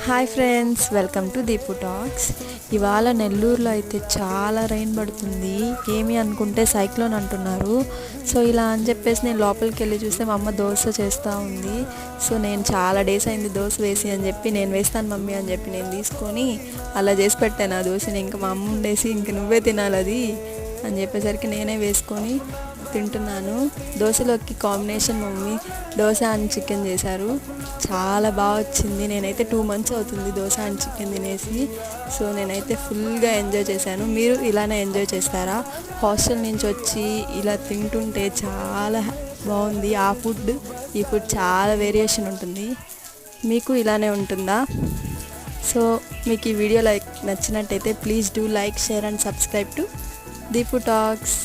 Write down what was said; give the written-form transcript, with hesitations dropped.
Hi friends, welcome to Deepu talks. ఇవాళ నెల్లూరులో అయితే చాలా రైన్ పడుతుంది. ఏమి అనుకుంటే సైక్లోన్ అంటున్నారు. సో ఇలా అని చెప్పేసి నేను లోపలికి వెళ్ళి చూస్తే మా అమ్మ దోశ చేస్తూ ఉంది. సో నేను చాలా డేస్ అయింది దోశ వేసి అని చెప్పి, నేను వేస్తాను మమ్మీ అని చెప్పి నేను తీసుకొని అలా చేసి పెట్టాను ఆ దోశని. ఇంకా మా అమ్మ ఉండేసి ఇంక నువ్వే తినాలి అది అని చెప్పేసరికి నేనే వేసుకొని తింటున్నాను. దోశలోకి combination mummy dosa and chicken చేశారు, చాలా బాగా వచ్చింది. నేనైతే 2 months అవుతుంది దోశ అండ్ చికెన్ తినేసి. సో నేనైతే ఫుల్గా ఎంజాయ్ చేశాను. మీరు ఇలానే ఎంజాయ్ చేస్తారా? హాస్టల్ నుంచి వచ్చి ఇలా తింటుంటే చాలా బాగుంది. ఆ ఫుడ్ ఈ ఫుడ్ చాలా వేరియేషన్ ఉంటుంది. మీకు ఇలానే ఉంటుందా? సో మీకు ఈ వీడియో నచ్చినట్టయితే please do like, share and subscribe to Deepu talks.